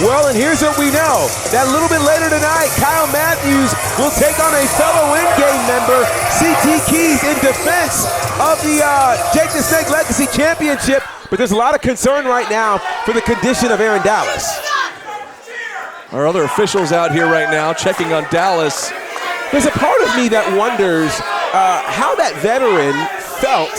Well, and here's what we know. That a little bit later tonight, Kyle Matthews will take on a fellow in-game member, CT Keys, in defense of the Jake the Snake Legacy Championship. But there's a lot of concern right now for the condition of Aaron Dallas. Our other officials out here right now checking on Dallas. There's a part of me that wonders how that veteran felt.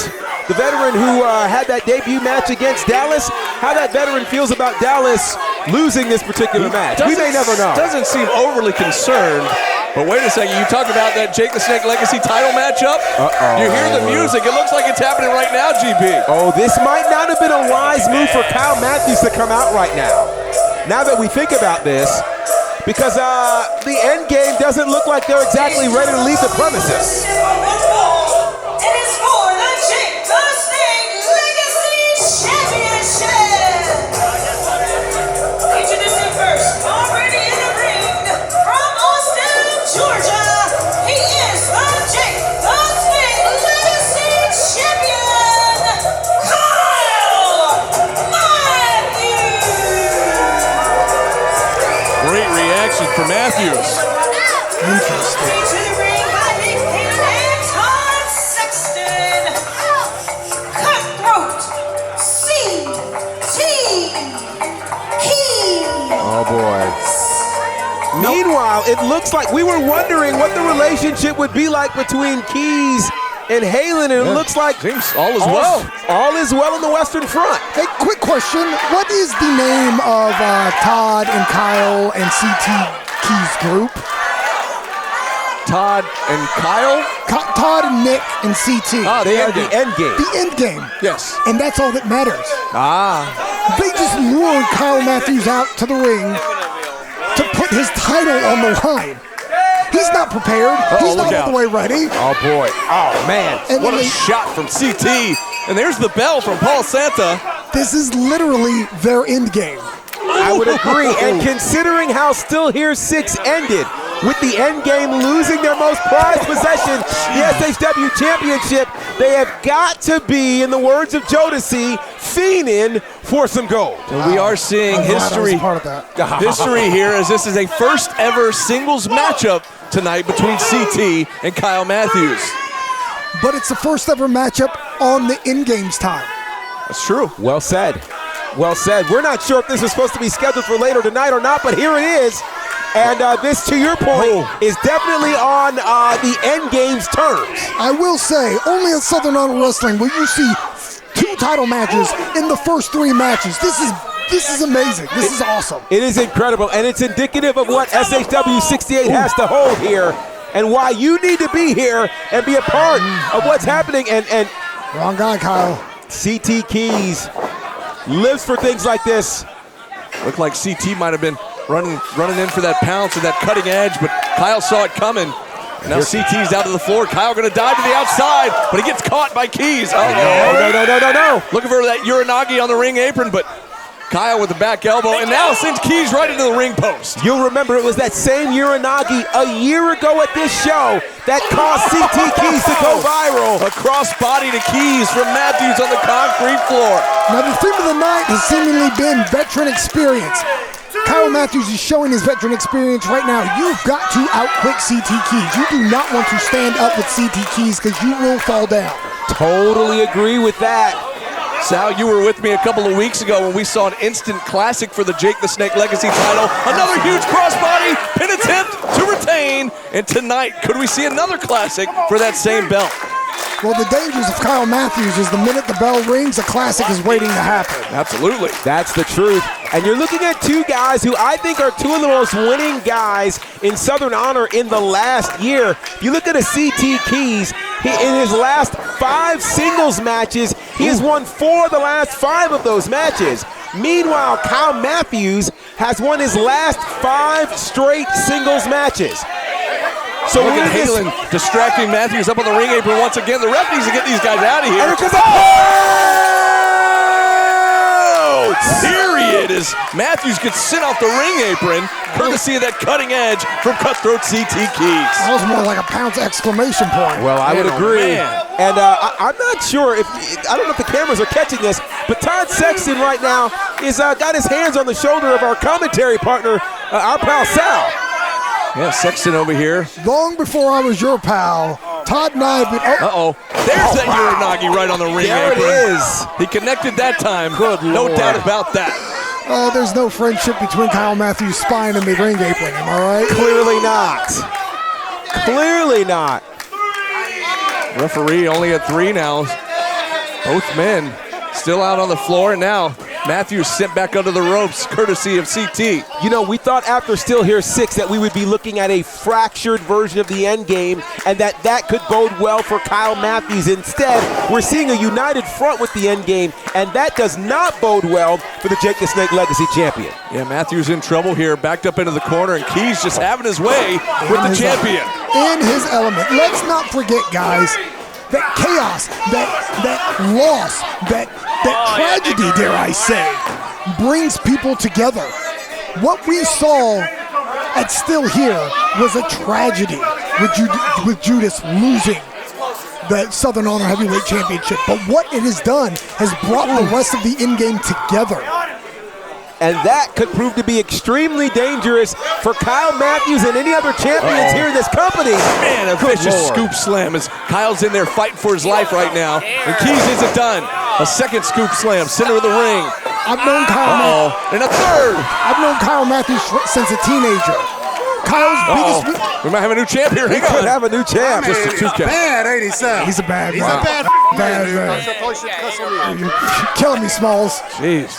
The veteran who had that debut match against Dallas, how that veteran feels about Dallas losing this particular match. We may never know. Doesn't seem overly concerned. But wait a second, you talk about that Jake the Snake Legacy title matchup? You hear the music. It looks like it's happening right now, GB. Oh, this might not have been a wise move for Kyle Matthews to come out right now. Now that we think about this, because the end game doesn't look like they're exactly ready to leave the premises. It is for the Jake the Snake Legacy Championship. Introducing first, already in the ring, from Austin, Georgia, he is the Jake the Snake Legacy Champion, Kyle Matthews. Great reaction for Matthews. Interesting. To the ring by Nick Hayden and Todd Sexton. Cutthroat CT Keys. Oh boy. Meanwhile, it looks like we were wondering what the relationship would be like between Keys and Halen, and it looks like Seems all is well. All is well on the Western Front. Hey, quick question. What is the name of Todd and Kyle and CT Keys group? Todd and Kyle? Todd and Nick and CT. They are the end game. The end game. Yes. And that's all that matters. They just lured Kyle Matthews out to the ring to put his title on the line. He's not prepared. He's not all the way ready. Oh boy. Oh man. And What then a shot from CT. And there's the bell from Paul Santa. this is literally their end game. I would agree. And considering how Still Here 6 ended, with the end game losing their most prized possession, the SHW Championship, they have got to be, in the words of Jodeci, fiending for some gold. And we are seeing I'm glad I was history. a part of that. History here, as this is a first ever singles matchup tonight between CT and Kyle Matthews. But it's the first ever matchup on the in-games time. That's true. Well said. Well said. We're not sure if this is supposed to be scheduled for later tonight or not, but here it is. And this, to your point, is definitely on the end game's terms. I will say, only at Southern Honor Wrestling will you see 2 title matches in the first 3 matches. This is amazing. This is awesome. It is incredible, and it's indicative of what SHW 68 has to hold here, and why you need to be here and be a part of what's happening. And Wrong guy, Kyle. CT Keys lives for things like this. Looked like CT might have been running in for that pounce and that cutting edge, but Kyle saw it coming. And now CT's out to the floor. Kyle gonna dive to the outside, but he gets caught by Keys. Oh No. Looking for that Uranagi on the ring apron, but Kyle with the back elbow, and now sends Keys right into the ring post. You'll remember it was that same Uranagi a year ago at this show that caused CT Keys to go viral. A cross-body to Keys from Matthews on the concrete floor. Now the theme of the night has seemingly been veteran experience. Kyle Matthews is showing his veteran experience right now. You've got to outquick CT Keys. You do not want to stand up with CT Keys because you will fall down. Totally agree with that. Sal, you were with me a couple of weeks ago when we saw an instant classic for the Jake the Snake Legacy title. Another huge crossbody, pin attempt to retain. And tonight, could we see another classic for that same belt? Well, the dangers of Kyle Matthews is the minute the bell rings, a classic is waiting to happen. Absolutely. That's the truth. And you're looking at 2 guys who I think are 2 of the most winning guys in Southern Honor in the last year. You look at a CT Keys, in his last 5 singles matches, he has won 4 of the last 5 of those matches. Meanwhile, Kyle Matthews has won his last 5 straight singles matches. So look at Halen distracting Matthews up on the ring apron once again. The ref needs to get these guys out of here. And because period, as Matthews gets sent off the ring apron, courtesy of that cutting edge from Cutthroat CT Keys. That was more like a pounce exclamation point. Well, I would Man, oh, agree. man. And I'm not sure if I don't know if the cameras are catching this, but Todd Sexton right now is got his hands on the shoulder of our commentary partner, our pal Sal. Yeah, Sexton over here. Long before I was your pal, Todd and I have been. Uh-oh. There's that Uranagi right on the ring There it apron. is. He connected that time. Good No Lord. doubt about that. There's no friendship between Kyle Matthews' spine and the ring apron. Am I right? Clearly not. Clearly not. Referee only at 3 now. Both men still out on the floor, and now Matthews sent back under the ropes, courtesy of CT. You know, we thought after Still Here 6 that we would be looking at a fractured version of the end game and that could bode well for Kyle Matthews. Instead, we're seeing a united front with the end game, and that does not bode well for the Jake the Snake Legacy champion. Yeah, Matthews in trouble here, backed up into the corner, and Keys just having his way with the champion. In his element. Let's not forget, guys, that chaos, that loss, that tragedy, dare I say, brings people together. What we saw at Still Here was a tragedy with Judas losing the Southern Honor Heavyweight Championship. But what it has done has brought the rest of the in-game together. And that could prove to be extremely dangerous for Kyle Matthews and any other champions here in this company. Man, a Good vicious Lord. scoop slam as Kyle's in there fighting for his life right now. And Keys isn't done. A second scoop slam, center of the ring. I've known Kyle And a third. I've known Kyle Matthews since a teenager. Kyle's biggest. We might have a new champ here. Hang Could on. have a new champ. Just a 2 count. Bad, ain't he, Sal? He's a bad He's man. a bad Bad man. You're killing me, Smalls. Jeez.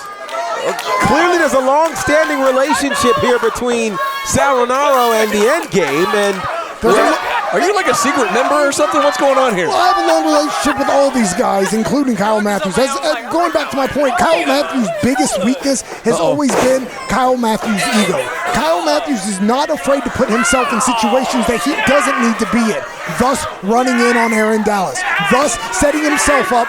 Clearly, there's a long-standing relationship here between Saronaro and the end game, and Are you like a secret member or something? What's going on here? Well, I have a long relationship with all these guys, including Kyle Matthews. Going back to my point, Kyle Matthews' biggest weakness has always been Kyle Matthews' ego. Kyle Matthews is not afraid to put himself in situations that he doesn't need to be in, thus running in on Aaron Dallas, thus setting himself up.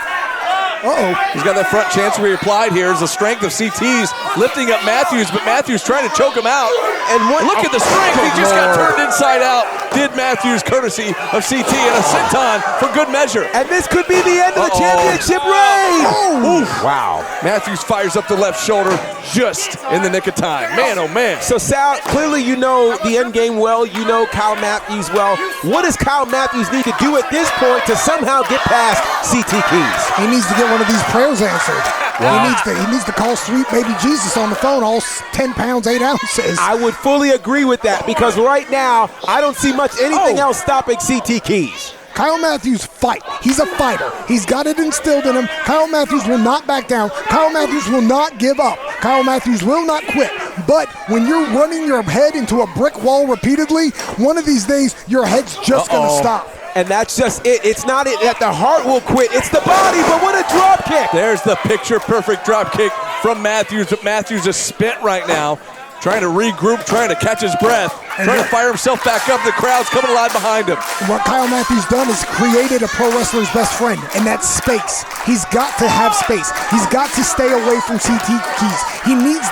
He's got that front chancery applied here as the strength of CT's lifting up Matthews, but Matthews trying to choke him out. And look at the strength. He just got turned inside out. Did Matthews, courtesy of CT, and a senton for good measure. And this could be the end of the championship reign. Oof. Wow. Matthews fires up the left shoulder just in the nick of time. Man, oh man. So, Sal, clearly you know the end game well. You know Kyle Matthews well. What does Kyle Matthews need to do at this point to somehow get past CT Keys? He needs to get one of these prayers answered. He needs to call sweet baby Jesus on the phone, all 10 pounds, 8 ounces. I would fully agree with that because right now I don't see much anything else stopping CT Keys. Kyle Matthews fight. He's a fighter. He's got it instilled in him. Kyle Matthews will not back down. Kyle Matthews will not give up. Kyle Matthews will not quit. But when you're running your head into a brick wall repeatedly, one of these days your head's just going to stop. And that's just it. It's not it that the heart will quit. It's the body, but what a drop kick. There's the picture-perfect drop kick from Matthews, but Matthews is spent right now, trying to regroup, trying to catch his breath, trying to fire himself back up. The crowd's coming alive behind him. What Kyle Matthews done is created a pro wrestler's best friend, and that's space. He's got to have space. He's got to stay away from CT Keys. He needs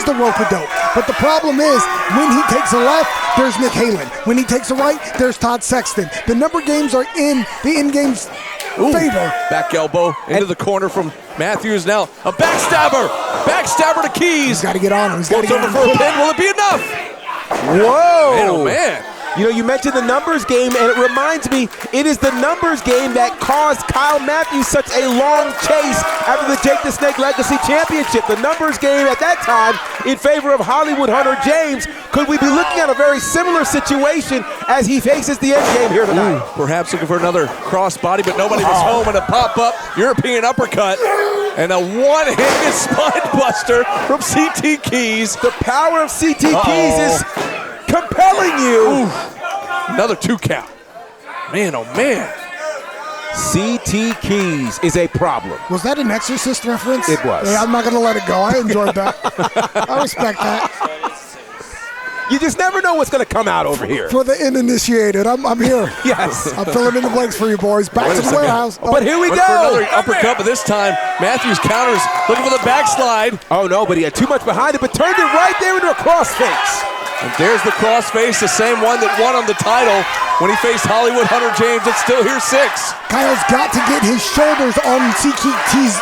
the rope-a-dope. But the problem is, when he takes a left, there's Nick Halen. When he takes a right, there's Todd Sexton. The number games are in the in-game's favor. Back elbow into the corner from Matthews. Now a backstabber. Backstabber to Keys. He's got to get on him. He's got to Goes get over on for a him. pin. Will it be enough? Whoa. Man, oh man. You know, you mentioned the numbers game, and it reminds me, it is the numbers game that caused Kyle Matthews such a long chase after the Jake the Snake Legacy Championship. The numbers game at that time in favor of Hollywood Hunter James. Could we be looking at a very similar situation as he faces the end game here tonight? Perhaps looking for another crossbody, but nobody was home, and a pop-up European uppercut. And a one-handed spine buster from CT Keys. The power of CT Keys is compelling you. Another 2 count. Man, oh man. CT Keys is a problem. Was that an Exorcist reference? It was. Yeah, I'm not going to let it go. I enjoyed that. I respect that. You just never know what's going to come out over here. For the uninitiated, I'm here. Yes. I'm filling in the blanks for you boys. Back to the warehouse. But here we Went for another go. uppercut, but this time Matthews counters, looking for the backslide. Oh, no, but he had too much behind it, but turned it right there into a crossface. And there's the crossface, the same one that won him the title when he faced Hollywood Hunter James. It's still here 6. Kyle's got to get his shoulders on CTK's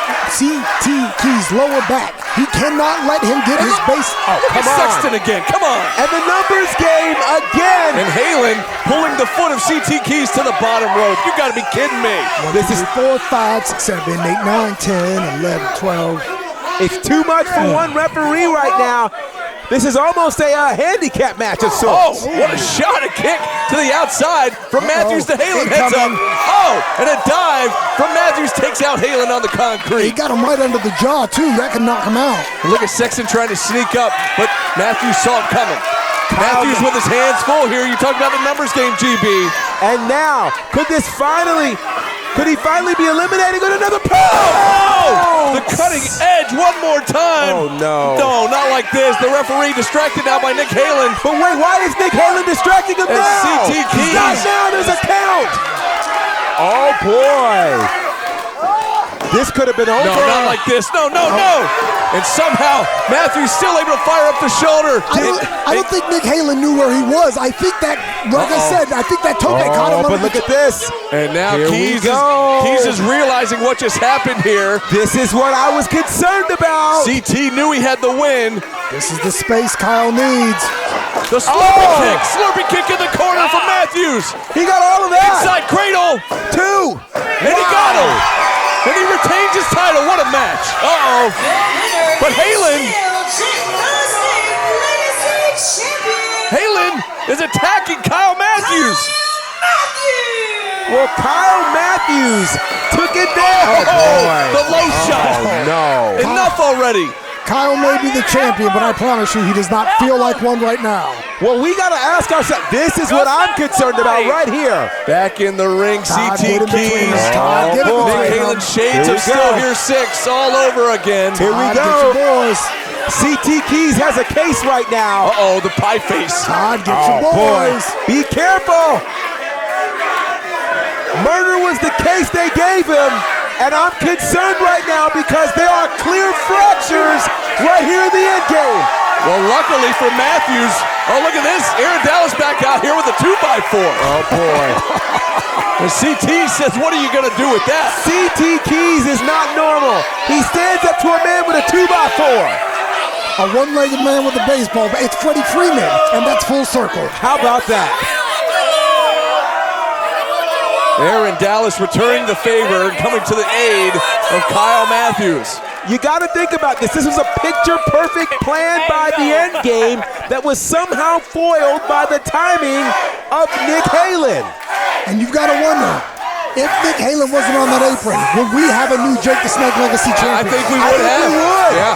lower back. He cannot let him get his base. Oh, come on. Sexton again, come on. And the numbers game again. And Halen pulling the foot of CT Keys to the bottom rope. You gotta be kidding me. This is 4, 5, 6, 7, 8, 9, 10, 11, 12. It's too much for one referee right now. This is almost a handicap match of sorts. Oh, what a shot, a kick to the outside from Matthews to Halen. Heads up. Incoming. Oh, and a dive from Matthews takes out Halen on the He concrete. got him right under the jaw, too. That could knock him out. Look at Sexton trying to sneak up, but Matthews saw it coming. Matthews with his hands full here. You talk about the numbers game, GB. And now, could he finally be eliminated with another pole? Oh! The cutting edge one more time. Oh, no. No, not like this. The referee distracted now by Nick Halen. But wait, why is Nick Halen distracting him And now? CT Keys. Not now, there's a count. Oh, boy. This could have been over. No, not like this. No, no, no. And somehow Matthews still able to fire up the shoulder. I don't think Nick Halen knew where he was. I think that, like I said, I think that tope caught him. Oh, but look at this. And now Here we go. Keys is realizing what just happened here. This is what I was concerned about. CT knew he had the win. This is the space Kyle needs. The slurpee kick in the corner from Matthews. He got all of that. Inside cradle. 2. And he got him. And he retains his title. What a match. Uh-oh. But Halen is attacking Kyle Matthews. Well, Kyle Matthews took it down. The low shot. Oh, no. Enough already. Kyle may be the champion, but I promise you, he does not feel like one right now. Well, we got to ask ourselves, this is what I'm concerned about right here. Back in the ring, Todd, CT get in between Keys. us, Todd. Get in boy. between Nick them. Halen shades Here of we Still go. Here 6 all over again. Here we Todd, get your go. boys. CT Keys has a case right now. Uh-oh, the pie face. Todd, get your Boy, boys. be careful. Murder was the case they gave him, and I'm concerned right now because there are clear fractures right here in the end game. Well, luckily for Matthews, oh, look at this. Aaron Dallas back out here with a 2x4. Oh, boy. And CT says, what are you going to do with that? CT Keys is not normal. He stands up to a man with a 2x4. A one-legged man with a baseball bat. It's Freddie Freeman, and that's full circle. How about that? Aaron Dallas returning the favor and coming to the aid of Kyle Matthews. You got to think about this. This was a picture-perfect plan by the end game that was somehow foiled by the timing of Nick Halen. And you've got to wonder, if Nick Halen wasn't on that apron, would we have a new Jake the Snake Legacy I champion? think we would have. we would. Yeah.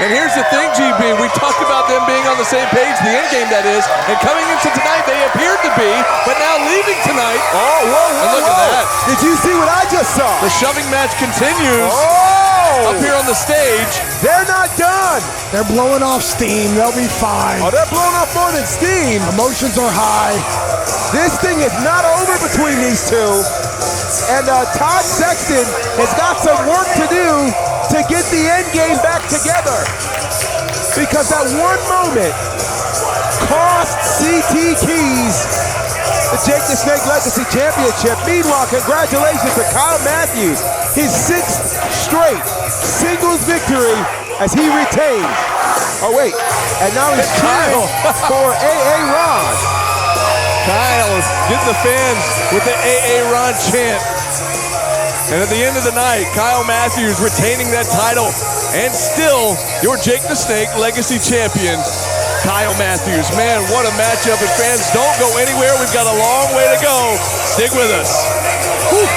And here's the thing, GB. We talked about them being on the same page, the end game that is, and coming into tonight they appeared to be, but now leaving tonight. Oh, whoa, And look at that. Did you see what I just saw? The shoving match continues Oh! up here on the stage. They're not done. They're blowing off steam. They'll be fine. Oh, they're blowing off more than steam. Emotions are high. This thing is not over between these two. And Todd Sexton has got some work to do to get the end game back together. Because that one moment cost CT Keys the Jake the Snake Legacy Championship. Meanwhile, congratulations to Kyle Matthews, his 6th straight singles victory as he retains. Oh wait, and now he's cheering for AA Ron. Kyle is getting the fans with the AA Ron chant. And at the end of the night, Kyle Matthews retaining that title and still your Jake the Snake Legacy Champion, Kyle Matthews. Man, what a matchup, and fans, don't go anywhere. We've got a long way to go. Stick with us. Whew.